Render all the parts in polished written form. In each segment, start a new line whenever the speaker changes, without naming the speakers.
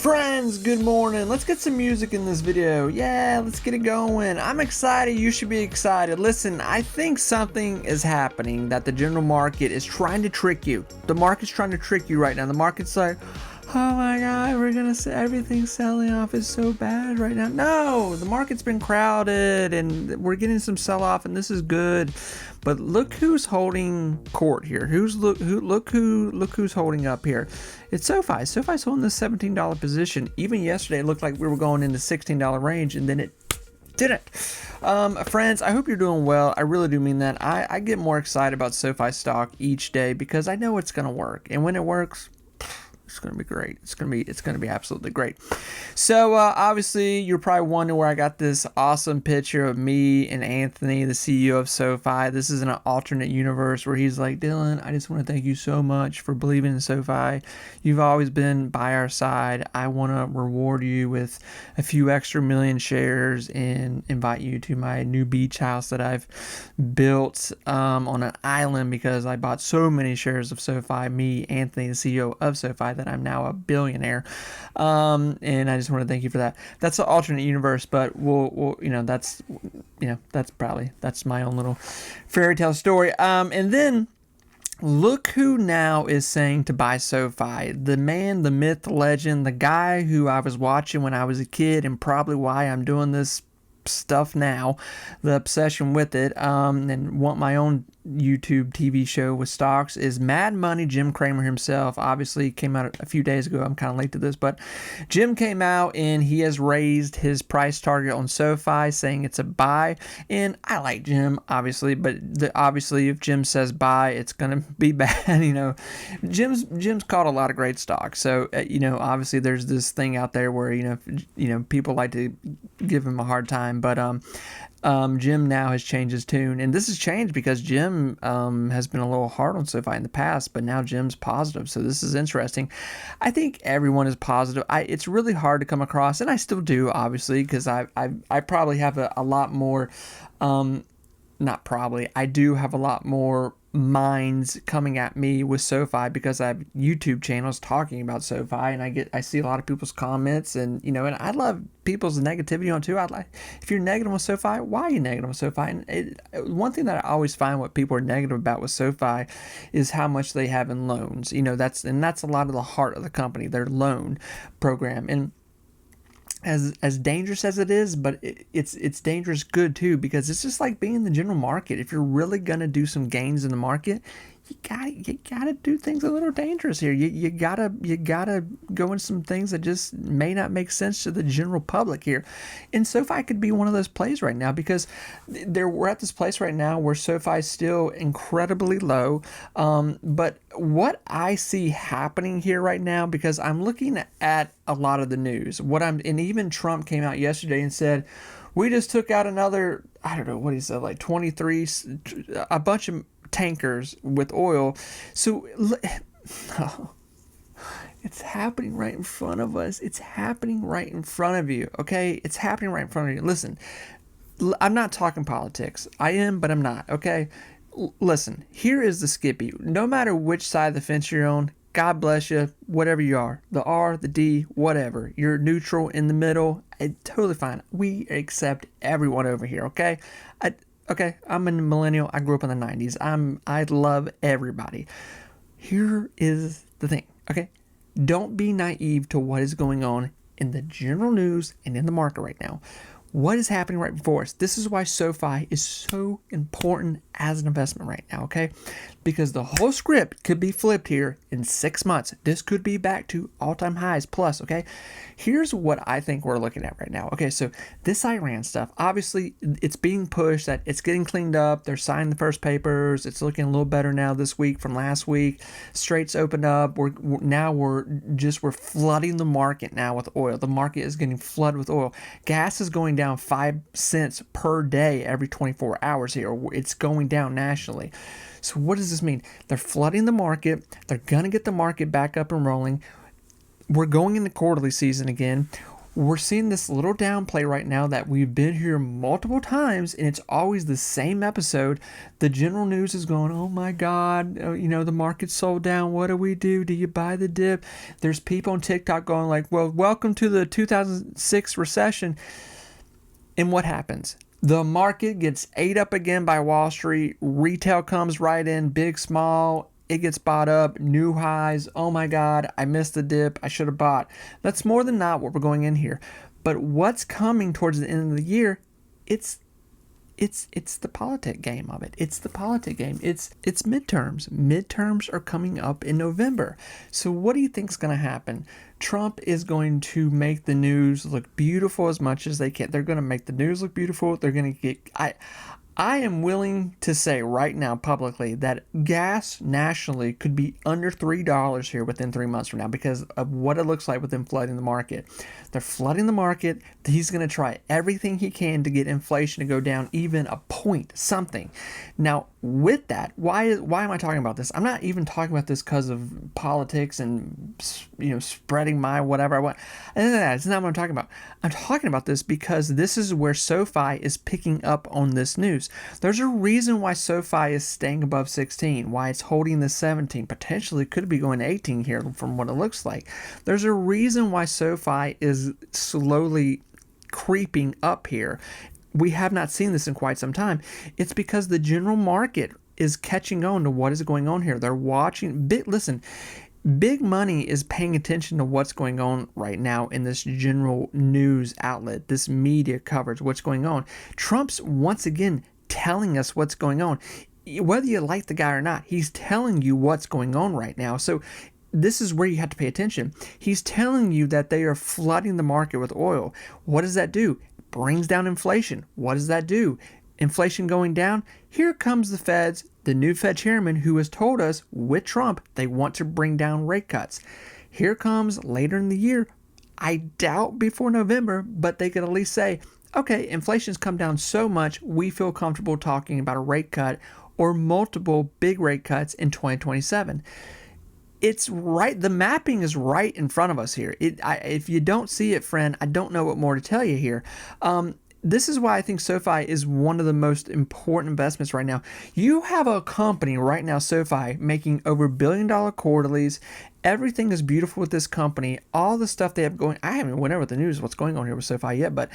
Friends, good morning. Let's get some music in this video. Yeah, let's get it going. I'm excited. You should be excited. Listen, I think something is happening that the general market is trying to trick you. The market's trying to trick you right now. The market's like, oh my God, we're gonna say everything's selling off is so bad right now. No, the market's been crowded and we're getting some sell-off and this is good. But look who's holding court here. Look who's holding up here. It's Sofi. Sofi's holding this $17 position. Even yesterday it looked like we were going in the $16 range and then it didn't. Friends, I hope you're doing well. I really do mean that. I get more excited about Sofi stock each day because I know it's gonna work. And when it works, it's going to be great. It's going to be absolutely great. So obviously you're probably wondering where I got this awesome picture of me and Anthony, the CEO of Sofi. This is in an alternate universe where he's like, Dylan, I just want to thank you so much for believing in Sofi. You've always been by our side. I want to reward you with a few extra million shares and invite you to my new beach house that I've built on an island because I bought so many shares of Sofi, me, Anthony, the CEO of Sofi, that I'm now a billionaire, and I just want to thank you for that. That's an alternate universe, but we'll that's my own little fairy tale story. And then look who now is saying to buy Sofi. The man, the myth, the legend, the guy who I was watching when I was a kid, and probably why I'm doing this stuff now, the obsession with it, and want my own YouTube TV show with stocks, is Mad Money Jim Cramer himself. Obviously came out a few days ago. I'm kind of late to this, but Jim came out and he has raised his price target on Sofi, saying it's a buy. And I like Jim, obviously, but obviously if Jim says buy, it's gonna be bad. Jim's caught a lot of great stocks, so obviously there's this thing out there where people like to give him a hard time, but Jim now has changed his tune, and this has changed because Jim has been a little hard on Sofi in the past, but now Jim's positive, so this is interesting. I think everyone is positive. It's really hard to come across, and I still do, obviously, because I probably have a lot more, not probably, I do have a lot more minds coming at me with Sofi because I have YouTube channels talking about Sofi, and I see a lot of people's comments, and and I love people's negativity on too. If you're negative on Sofi, why are you negative on Sofi? And one thing that I always find what people are negative about with Sofi is how much they have in loans. That's a lot of the heart of the company, their loan program. And as dangerous as it is, but it's dangerous good too, because it's just like being in the general market. If you're really gonna do some gains in the market, you gotta do things a little dangerous here. You gotta go into some things that just may not make sense to the general public here. And Sofi could be one of those plays right now, because we're at this place right now where Sofi is still incredibly low. But what I see happening here right now, because I'm looking at a lot of the news, and even Trump came out yesterday and said, we just took out another, I don't know what he said, like 23, a bunch of tankers with oil. So it's happening right in front of us. It's happening right in front of you. Okay, it's happening right in front of you. Listen, I'm not talking politics. I am, but I'm not. Okay, listen, here is the Skippy. No matter which side of the fence you're on, God bless you, whatever you are, the R, the D, whatever, you're neutral in the middle, totally fine. We accept everyone over here. Okay, I'm a millennial. I grew up in the 90s. I love everybody. Here is the thing, okay? Don't be naive to what is going on in the general news and in the market right now. What is happening right before us? This is why Sofi is so important as an investment right now, okay? Because the whole script could be flipped here in 6 months. This could be back to all-time highs plus, okay? Here's what I think we're looking at right now. Okay, so this Iran stuff, obviously it's being pushed, that it's getting cleaned up. They're signing the first papers. It's looking a little better now this week from last week. Straits opened up. We're flooding the market now with oil. The market is getting flooded with oil. Gas is going down 5 cents per day every 24 hours here. It's going down nationally. So what does this mean? They're flooding the market. They're going to get the market back up and rolling. We're going into quarterly season again. we're seeing this little downplay right now that we've been here multiple times, and it's always the same episode. The general news is going, oh my God, the market's sold down. What do we do? Do you buy the dip? There's people on TikTok going like, well, welcome to the 2006 recession. And what happens? The market gets ate up again by Wall Street. Retail comes right in, big, small. It gets bought up, new highs. Oh my God, I missed the dip. I should have bought. That's more than not what we're going in here. But what's coming towards the end of the year, it's the politic game of it. It's the politic game. It's midterms. Midterms are coming up in November. So what do you think is going to happen? Trump is going to make the news look beautiful as much as they can. They're going to make the news look beautiful. They're going to get... I am willing to say right now publicly that gas nationally could be under $3 here within 3 months from now because of what it looks like with them flooding the market. They're flooding the market. He's going to try everything he can to get inflation to go down even a point, something. Now, with that, why am I talking about this? I'm not even talking about this because of politics and spreading my whatever I want. That's not what I'm talking about. I'm talking about this because this is where Sofi is picking up on this news. There's a reason why Sofi is staying above 16, why it's holding the 17, potentially could be going to 18 here from what it looks like. There's a reason why Sofi is slowly creeping up here. We have not seen this in quite some time. It's because the general market is catching on to what is going on here. They're watching. Big money is paying attention to what's going on right now in this general news outlet, this media coverage, what's going on. Trump's once again telling us what's going on. Whether you like the guy or not, he's telling you what's going on right now. So this is where you have to pay attention. He's telling you that they are flooding the market with oil. What does that do? Brings down inflation. What does that do? Inflation going down. Here comes the Feds, the new Fed chairman who has told us with Trump they want to bring down rate cuts. Here comes later in the year. I doubt before November, but they could at least say, okay, inflation's come down so much, we feel comfortable talking about a rate cut or multiple big rate cuts in 2027. It's right. The mapping is right in front of us here. If you don't see it, friend, I don't know what more to tell you here. This is why I think Sofi is one of the most important investments right now. You have a company right now, Sofi, making over $1 billion quarterlies. Everything is beautiful with this company. All the stuff they have going. I haven't went over the news what's going on here with Sofi yet, but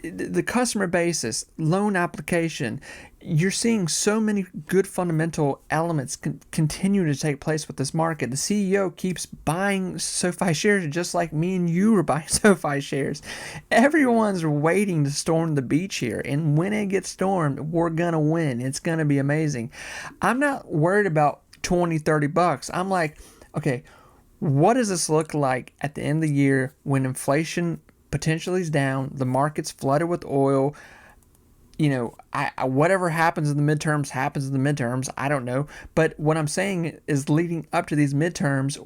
the customer basis, loan application, you're seeing so many good fundamental elements continue to take place with this market. The CEO keeps buying Sofi shares just like me and you are buying Sofi shares. Everyone's waiting to storm the beach here, and when it gets stormed, we're gonna win. It's gonna be amazing. I'm not worried about 20, 30 bucks. I'm like, okay, what does this look like at the end of the year when inflation potentially is down, the market's flooded with oil? Whatever happens in the midterms happens in the midterms. I don't know. But what I'm saying is leading up to these midterms,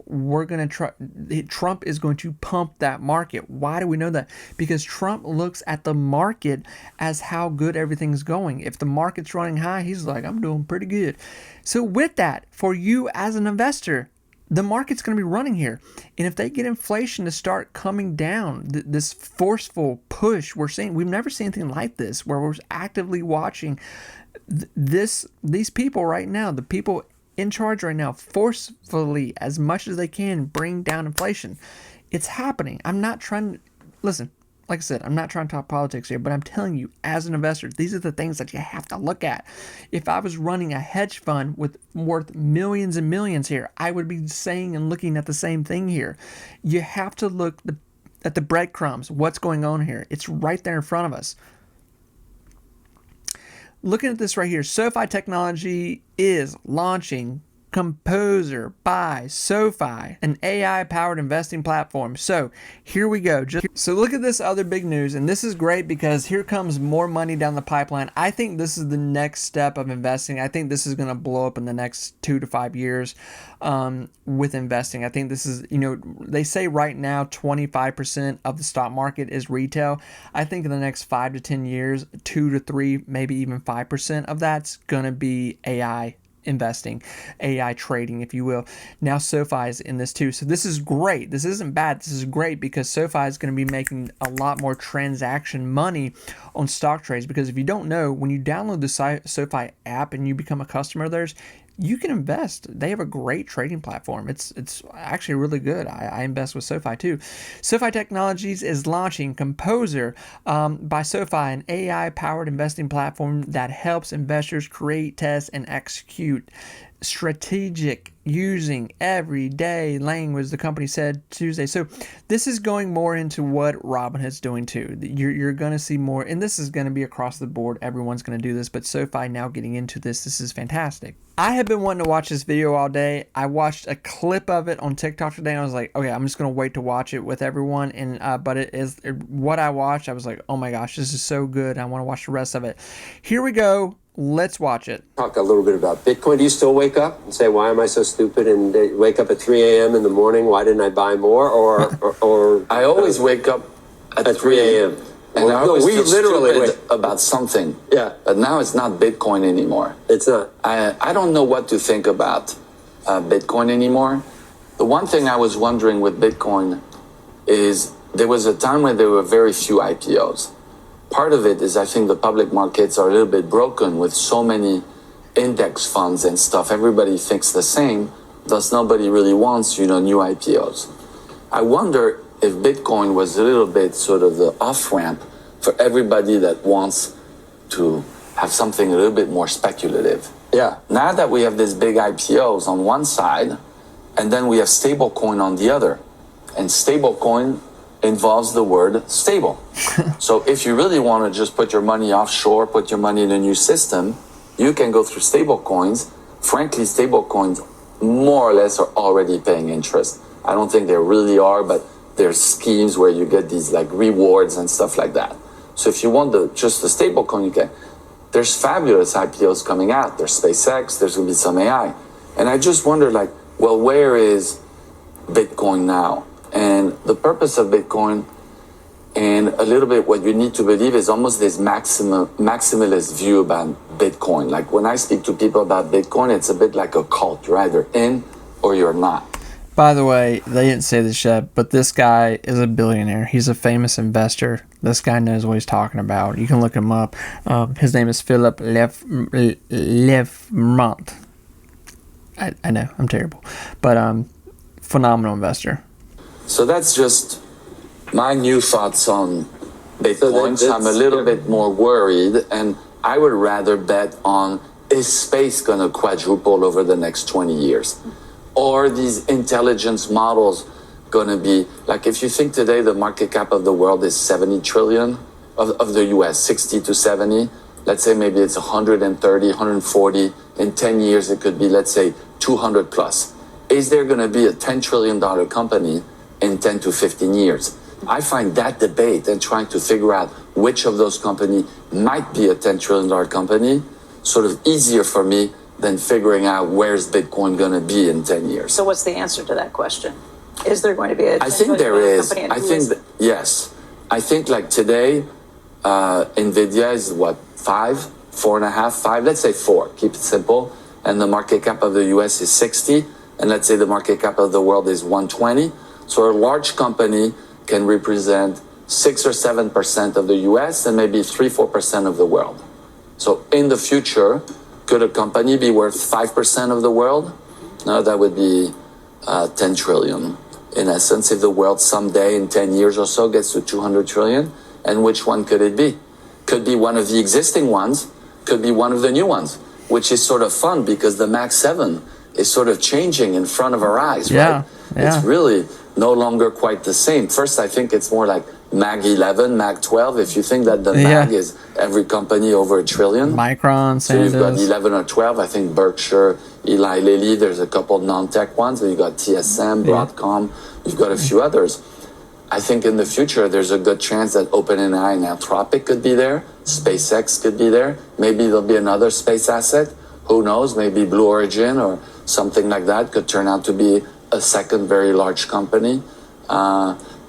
Trump is going to pump that market. Why do we know that? Because Trump looks at the market as how good everything's going. If the market's running high, he's like, I'm doing pretty good. So with that, for you as an investor, the market's going to be running here. And if they get inflation to start coming down, this forceful push we've never seen anything like this, where we're actively watching these people right now, the people in charge right now, forcefully, as much as they can, bring down inflation. It's happening. I'm not trying to, listen, like I said, I'm not trying to talk politics here, but I'm telling you, as an investor, these are the things that you have to look at. If I was running a hedge fund worth millions and millions here, I would be saying and looking at the same thing here. You have to look at the breadcrumbs. What's going on here? It's right there in front of us. Looking at this right here, Sofi Technology is launching Composer by Sofi, an AI-powered investing platform. So here we go. So look at this other big news, and this is great because here comes more money down the pipeline. I think this is the next step of investing. I think this is going to blow up in the next 2 to 5 years with investing. I think this is, they say right now 25% of the stock market is retail. I think in the next 5 to 10 years, 2 to 3, maybe even 5% of that's going to be AI investing, AI trading, if you will. Now SoFi is in this too. So this is great. This isn't bad. This is great because SoFi is going to be making a lot more transaction money on stock trades. Because if you don't know, when you download the SoFi app and you become a customer of theirs, you can invest. They have a great trading platform. It's actually really good. I invest with SoFi too. SoFi Technologies is launching Composer by SoFi, an AI-powered investing platform that helps investors create, test, and execute strategic using everyday language, the company said Tuesday. So this is going more into what Robinhood's doing too. You're going to see more, and this is going to be across the board. Everyone's going to do this, but SoFi now getting into this. This is fantastic. I have been wanting to watch this video all day. I watched a clip of it on TikTok today, and I was like, okay, I'm just going to wait to watch it with everyone. And but what I watched, I was like, oh my gosh, this is so good. I want to watch the rest of it. Here we go. Let's watch it.
Talk a little bit about Bitcoin. Do you still wake up and say, why am I so stupid? And wake up at 3 a.m. in the morning. Why didn't I buy more? Or
I always wake up at 3 a.m. And
well,
I always
we
feel
literally
stupid about something.
Yeah.
But now it's not Bitcoin anymore.
It's not.
I don't know what to think about Bitcoin anymore. The one thing I was wondering with Bitcoin is there was a time when there were very few IPOs. Part of it is I think the public markets are a little bit broken with so many index funds and stuff. Everybody thinks the same, thus nobody really wants, new IPOs. I wonder if Bitcoin was a little bit sort of the off-ramp for everybody that wants to have something a little bit more speculative.
Yeah.
Now that we have these big IPOs on one side, and then we have stablecoin on the other, and stablecoin involves the word stable. So if you really want to just put your money offshore, put your money in a new system, you can go through stable coins. Frankly, stable coins more or less are already paying interest. I don't think they really are, but there's schemes where you get these like rewards and stuff like that. So if you want just the stable coin, you can. There's fabulous IPOs coming out. There's SpaceX, there's going to be some AI. And I just wonder where is Bitcoin now? And the purpose of Bitcoin and a little bit what you need to believe is almost this maximalist view about Bitcoin. Like when I speak to people about Bitcoin, it's a bit like a cult. You're either in or you're not.
By the way, they didn't say this yet, but this guy is a billionaire. He's a famous investor. This guy knows what he's talking about. You can look him up. His name is Philip Lefmont. I know, I'm terrible. But phenomenal investor.
So that's just my new thoughts on Bitcoin. So I'm a little bit more worried, and I would rather bet on, is space going to quadruple over the next 20 years? Or these intelligence models going to be, like if you think today the market cap of the world is 70 trillion, of the US, 60 to 70, let's say maybe it's 130, 140. In 10 years, it could be, let's say, 200 plus. Is there going to be a $10 trillion company in 10 to 15 years? I find that debate and trying to figure out which of those companies might be a $10 trillion company sort of easier for me than figuring out where's Bitcoin going to be in 10 years.
So what's the answer to that question? Is there going to be a
I think there is.
company?
I think that, yes. I think like today, NVIDIA is what, 4.5, 5, let's say 4, keep it simple. And the market cap of the US is 60. And let's say the market cap of the world is 120. So a large company can represent 6 or 7% of the US and maybe 3-4% of the world. So in the future, could a company be worth 5% of the world? No, that would be 10 trillion. In essence, if the world someday in 10 years or so gets to 200 trillion, and which one could it be? Could be one of the existing ones, could be one of the new ones, which is sort of fun because the Mac 7 is sort of changing in front of our eyes, right? Yeah. It's really no longer quite the same. First, I think it's more like Mag 11, Mag 12. If you think that the Mag is every company over $1 trillion.
Micron,
so you've got 11 or 12. I think Berkshire, Eli Lilly, there's a couple non-tech ones. You've got TSM, Broadcom. You've got a few others. I think in the future, there's a good chance that OpenAI and Anthropic could be there. SpaceX could be there. Maybe there'll be another space asset. Who knows? Maybe Blue Origin or something like that could turn out to be a second very large company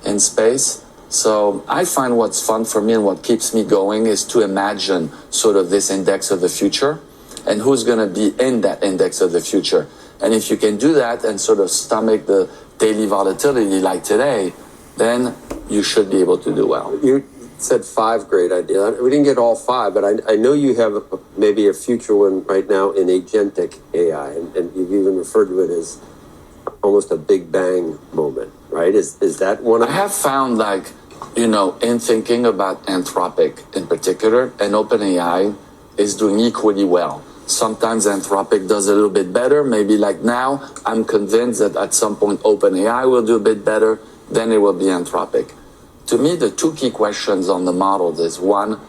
in space. So I find what's fun for me and what keeps me going is to imagine sort of this index of the future. and who's going to be in that index of the future. And if you can do that and sort of stomach the daily volatility like today, then you should be able to do well.
You said 5 great ideas. We didn't get all 5, but I know you have maybe a future one right now in agentic AI, and you've even referred to it as almost a big bang moment, right? Is that one of
I have found, like, you know, in thinking about Anthropic in particular, and OpenAI is doing equally well. Sometimes Anthropic does a little bit better. Maybe like now, I'm convinced that at some point OpenAI will do a bit better. Then it will be Anthropic. To me, the 2 key questions on the models is, one,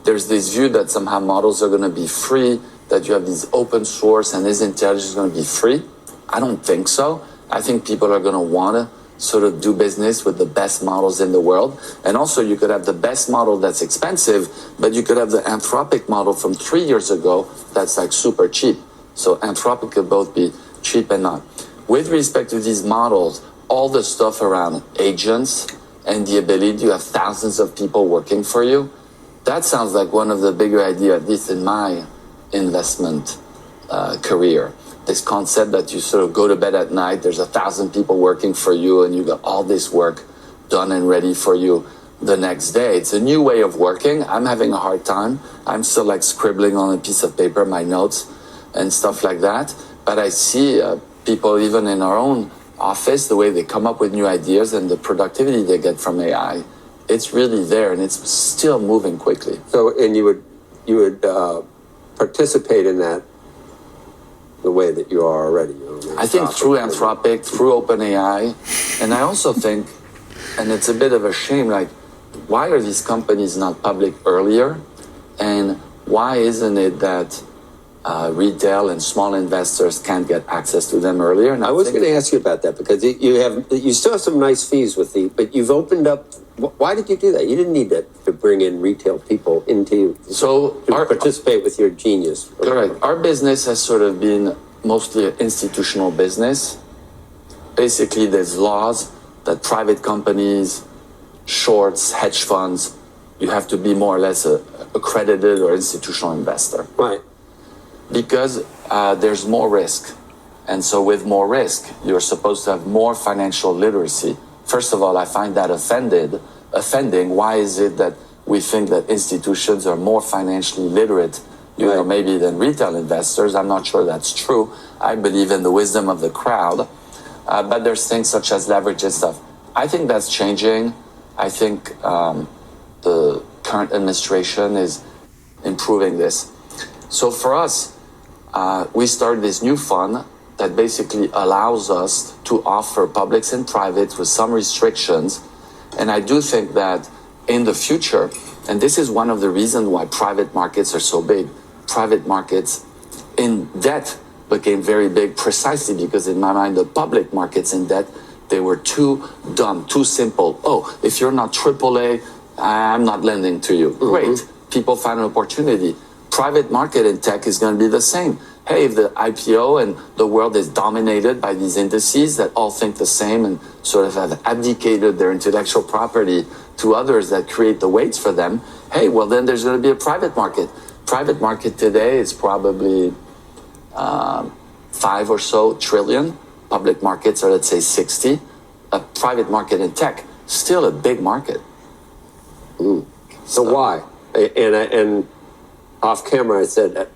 there's this view that somehow models are going to be free, that you have this open source and this intelligence is going to be free. I don't think so. I think people are going to want to sort of do business with the best models in the world. And also you could have the best model that's expensive, but you could have the Anthropic model from 3 years ago that's like super cheap. So Anthropic could both be cheap and not. With respect to these models, all the stuff around agents and the ability to have thousands of people working for you, that sounds like one of the bigger ideas, at least in my investment career. This concept that you sort of go to bed at night, there's 1,000 people working for you, and you got all this work done and ready for you the next day. It's a new way of working. I'm having a hard time. I'm still like scribbling on a piece of paper, my notes and stuff like that. But I see people even in our own office, the way they come up with new ideas and the productivity they get from AI, it's really there, and it's still moving quickly.
So, and you would participate in that the way that you are already.
I think through Anthropic, through OpenAI, and I also think, and it's a bit of a shame, like, why are these companies not public earlier? And why isn't it that retail and small investors can't get access to them earlier? And
I was going to ask you about that, because you still have some nice fees with but you've opened up. Why did you do that? You didn't need to bring in retail people to participate with your genius.
Correct. Our business has sort of been mostly an institutional business. Basically, there's laws that private companies, shorts, hedge funds, you have to be more or less a accredited or institutional investor.
Right.
Because there's more risk. And so with more risk, you're supposed to have more financial literacy. First of all, I find that offending. Why is it that we think that institutions are more financially literate, know, maybe than retail investors? I'm not sure that's true. I believe in the wisdom of the crowd. But there's things such as leverage and stuff. I think that's changing. I think the current administration is improving this. So for us, we started this new fund that basically allows us to offer publics and privates with some restrictions. And I do think that in the future, and this is one of the reasons why private markets are so big, private markets in debt became very big precisely because in my mind, the public markets in debt, they were too dumb, too simple. Oh, if you're not AAA, I'm not lending to you. Great. People find an opportunity. Private market in tech is going to be the same. Hey, if the IPO and the world is dominated by these indices that all think the same and sort of have abdicated their intellectual property to others that create the weights for them, hey, well, then there's going to be a private market. Private market today is probably 5 or so trillion. Public markets are, let's say, 60. A private market in tech, still a big market.
So why? And off camera, I said,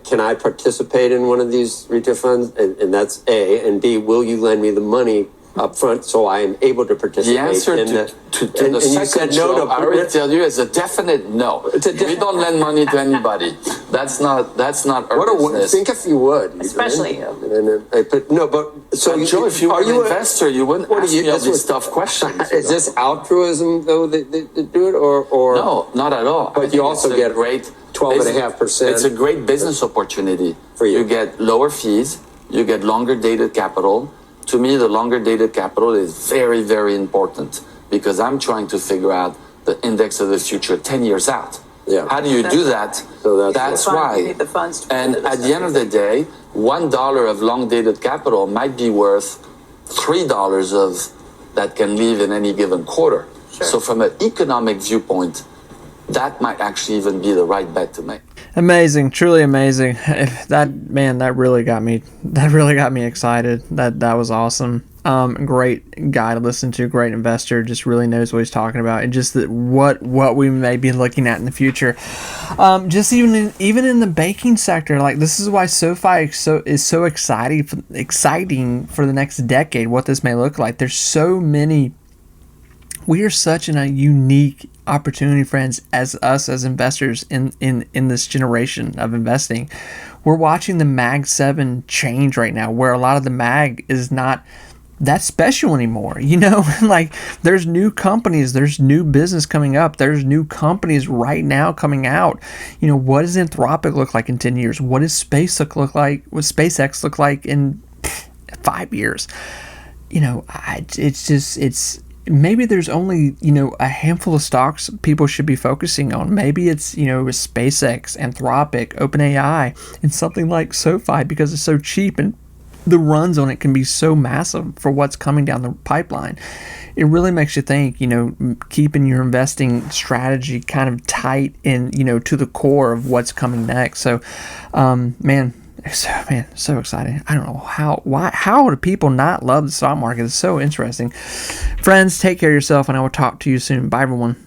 can I participate in one of these retail funds? And that's A. And B, will you lend me the money up front so I am able to participate?
The answer to the second show, I already tell you, is a definite no. We don't lend money to anybody. That's not our business.
Think if you would.
Especially you.
Joe, if you were an investor, you wouldn't ask me all these tough questions.
Is this altruism, though, that do it? Or
no, not at all.
But you also get great 12.5%.
It's a great business opportunity for you. You get lower fees. You get longer dated capital. To me, the longer dated capital is very, very important because I'm trying to figure out the index of the future 10 years out.
Yeah.
How do you do that?
So
that's why.
You need the funds
And at the end of the day, $1 of long dated capital might be worth $3 of that can leave in any given quarter.
Sure.
So from an economic viewpoint, that might actually even be the right bet to make.
Amazing, truly amazing. That really got me. That really got me excited. That was awesome. Great guy to listen to. Great investor. Just really knows what he's talking about, and just what we may be looking at in the future. Just even in the baking sector, like this is why Sofi is so exciting for the next decade. What this may look like. There's so many. We are such in a unique opportunity, friends, as investors in this generation of investing. We're watching the Mag 7 change right now, where a lot of the Mag is not that special anymore. Like there's new companies, there's new business coming up, there's new companies right now coming out. What does Anthropic look like in 10 years? What does SpaceX look like in 5 years? It's maybe there's only a handful of stocks people should be focusing on. Maybe it's SpaceX, Anthropic, OpenAI, and something like Sofi, because it's so cheap and the runs on it can be so massive for what's coming down the pipeline. It really makes you think, keeping your investing strategy kind of tight and to the core of what's coming next. So so exciting. I don't know how do people not love the stock market? It's so interesting. Friends, take care of yourself, and I will talk to you soon. Bye, everyone.